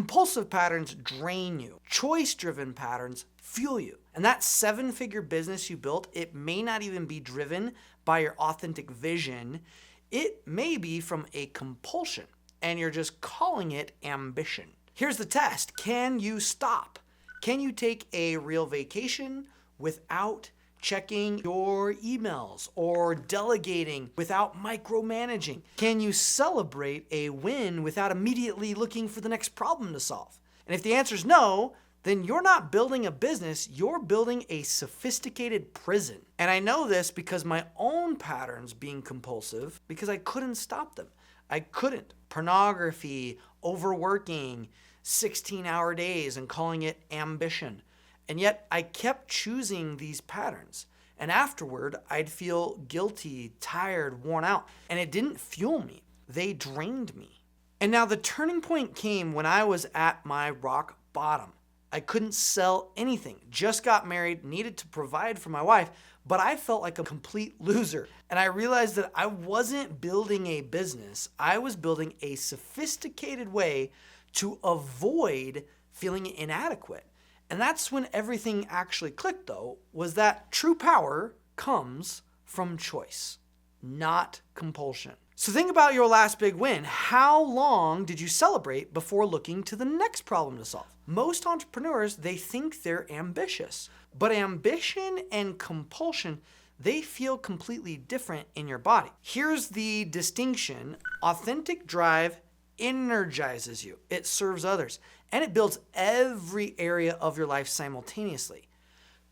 Compulsive patterns drain you. Choice-driven patterns fuel you. And that 7-figure business you built, it may not even be driven by your authentic vision. It may be from a compulsion, and you're just calling it ambition. Here's the test. Can you stop? Can you take a real vacation without checking your emails or delegating without micromanaging? Can you celebrate a win without immediately looking for the next problem to solve? And if the answer is no, then you're not building a business, you're building a sophisticated prison. And I know this because my own patterns being compulsive, because I couldn't stop them. I couldn't. Pornography, overworking, 16-hour days and calling it ambition. And yet I kept choosing these patterns. And afterward, I'd feel guilty, tired, worn out. And it didn't fuel me. They drained me. And now the turning point came when I was at my rock bottom. I couldn't sell anything, just got married, needed to provide for my wife, but I felt like a complete loser. And I realized that I wasn't building a business. I was building a sophisticated way to avoid feeling inadequate. And that's when everything actually clicked, though, was that true power comes from choice, not compulsion. So think about your last big win. How long did you celebrate before looking to the next problem to solve? Most entrepreneurs, they think they're ambitious, but ambition and compulsion, they feel completely different in your body. Here's the distinction. Authentic drive energizes you. It serves others, and it builds every area of your life simultaneously.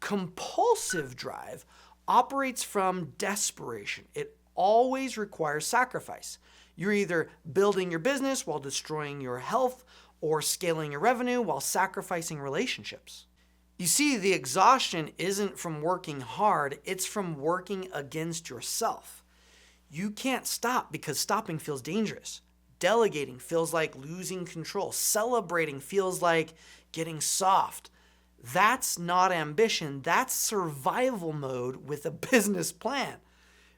Compulsive drive operates from desperation. It always requires sacrifice. You're either building your business while destroying your health or scaling your revenue while sacrificing relationships. You see, the exhaustion isn't from working hard, it's from working against yourself. You can't stop because stopping feels dangerous. Delegating feels like losing control. Celebrating feels like getting soft. That's not ambition, that's survival mode with a business plan.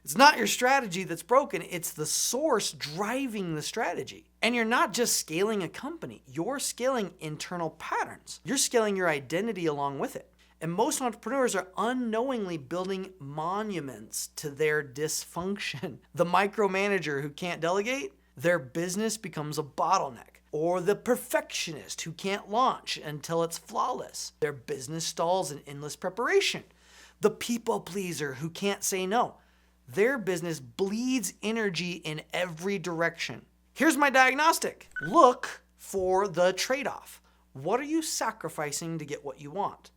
It's not your strategy that's broken, it's the source driving the strategy. And you're not just scaling a company, you're scaling internal patterns. You're scaling your identity along with it. And most entrepreneurs are unknowingly building monuments to their dysfunction. The micromanager who can't delegate, their business becomes a bottleneck. Or the perfectionist who can't launch until it's flawless. Their business stalls in endless preparation. The people pleaser who can't say no. Their business bleeds energy in every direction. Here's my diagnostic. Look for the trade-off. What are you sacrificing to get what you want?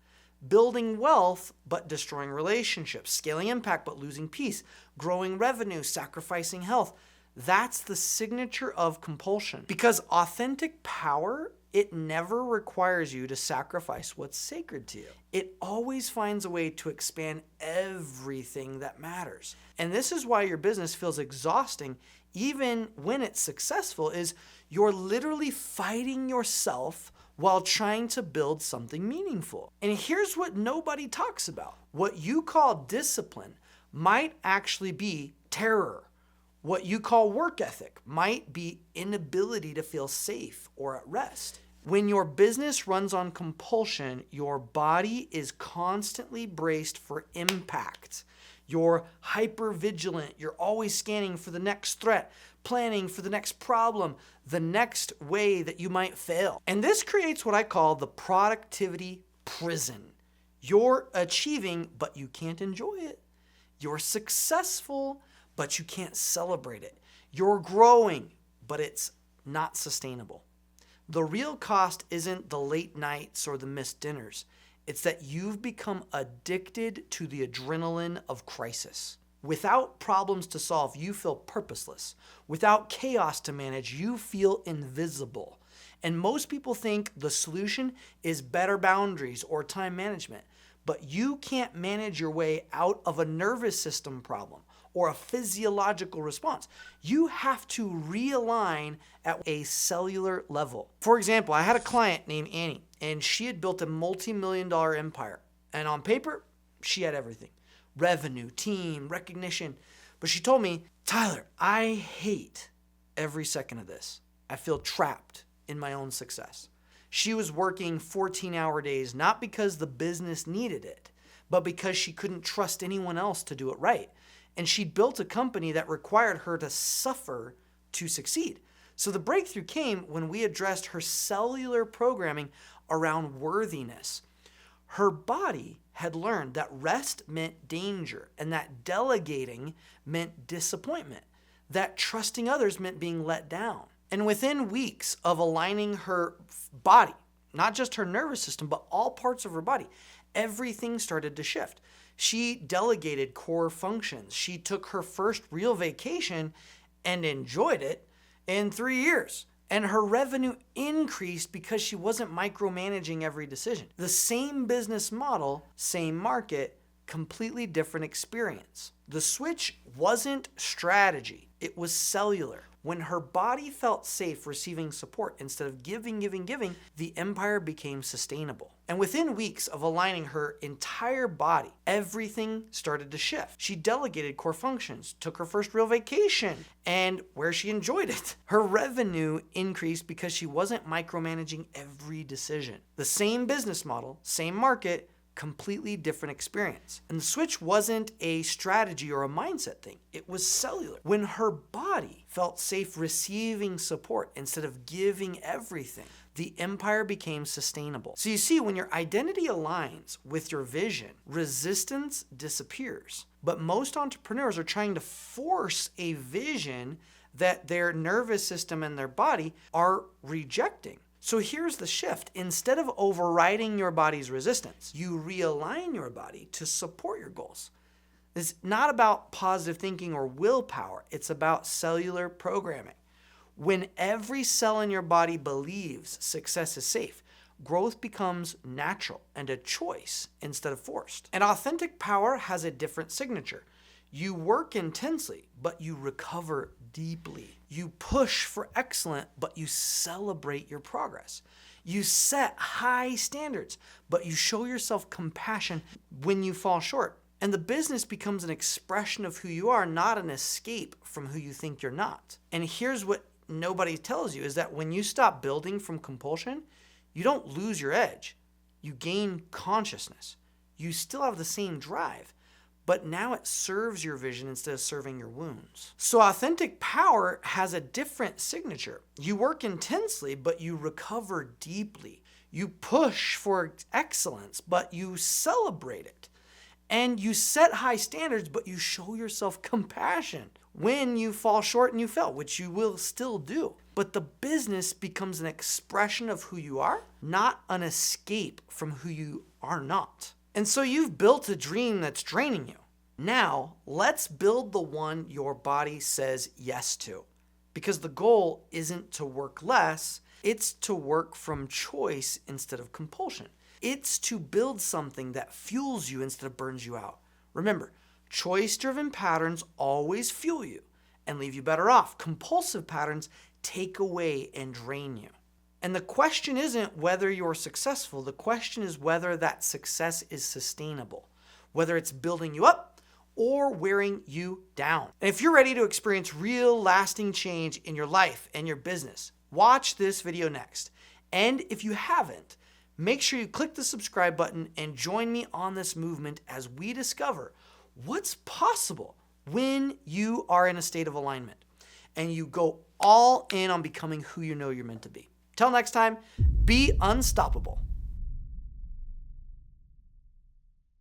Building wealth, but destroying relationships. Scaling impact, but losing peace. Growing revenue, sacrificing health. That's the signature of compulsion. Because authentic power, it never requires you to sacrifice what's sacred to you. It always finds a way to expand everything that matters. And this is why your business feels exhausting even when it's successful, is you're literally fighting yourself while trying to build something meaningful. And here's what nobody talks about. What you call discipline might actually be terror. What you call work ethic might be inability to feel safe or at rest. When your business runs on compulsion, your body is constantly braced for impact. You're hyper-vigilant. You're always scanning for the next threat, planning for the next problem, the next way that you might fail. And this creates what I call the productivity prison. You're achieving, but you can't enjoy it. You're successful, but you can't celebrate it. You're growing, but it's not sustainable. The real cost isn't the late nights or the missed dinners. It's that you've become addicted to the adrenaline of crisis. Without problems to solve, you feel purposeless. Without chaos to manage, you feel invisible. And most people think the solution is better boundaries or time management. But you can't manage your way out of a nervous system problem or a physiological response. You have to realign at a cellular level. For example, I had a client named Annie, and she had built a multi-million-dollar empire. And on paper, she had everything. Revenue, team, recognition. But she told me, Tyler, I hate every second of this. I feel trapped in my own success. She was working 14-hour days, not because the business needed it, but because she couldn't trust anyone else to do it right. And she built a company that required her to suffer to succeed. So the breakthrough came when we addressed her cellular programming around worthiness. Her body had learned that rest meant danger and that delegating meant disappointment, that trusting others meant being let down. And within weeks of aligning her body, not just her nervous system, but all parts of her body, everything started to shift. She delegated core functions. She took her first real vacation and enjoyed it in 3 years. And her revenue increased because she wasn't micromanaging every decision. The same business model, same market, completely different experience. The switch wasn't strategy, it was cellular. When her body felt safe receiving support instead of giving, the empire became sustainable. And within weeks of aligning her entire body, everything started to shift. She delegated core functions, took her first real vacation, and where she enjoyed it. Her revenue increased because she wasn't micromanaging every decision. The same business model, same market, completely different experience. And the switch wasn't a strategy or a mindset thing. It was cellular. When her body felt safe receiving support instead of giving everything, the empire became sustainable. So you see, when your identity aligns with your vision, resistance disappears. But most entrepreneurs are trying to force a vision that their nervous system and their body are rejecting. So here's the shift. Instead of overriding your body's resistance, you realign your body to support your goals. It's not about positive thinking or willpower. It's about cellular programming. When every cell in your body believes success is safe, growth becomes natural and a choice instead of forced. And authentic power has a different signature. You work intensely, but you recover deeply. You push for excellence, but you celebrate your progress. You set high standards, but you show yourself compassion when you fall short. And the business becomes an expression of who you are, not an escape from who you think you're not. And here's what nobody tells you is that when you stop building from compulsion, you don't lose your edge. You gain consciousness. You still have the same drive, but now it serves your vision instead of serving your wounds. So authentic power has a different signature. You work intensely, but you recover deeply. You push for excellence, but you celebrate it. And you set high standards, but you show yourself compassion when you fall short and you fail, which you will still do. But the business becomes an expression of who you are, not an escape from who you are not. And so you've built a dream that's draining you. Now, let's build the one your body says yes to. Because the goal isn't to work less, it's to work from choice instead of compulsion. It's to build something that fuels you instead of burns you out. Remember, choice-driven patterns always fuel you and leave you better off. Compulsive patterns take away and drain you. And the question isn't whether you're successful. The question is whether that success is sustainable, whether it's building you up or wearing you down. And if you're ready to experience real lasting change in your life and your business, watch this video next. And if you haven't, make sure you click the subscribe button and join me on this movement as we discover what's possible when you are in a state of alignment and you go all in on becoming who you know you're meant to be. Till next time, be unstoppable.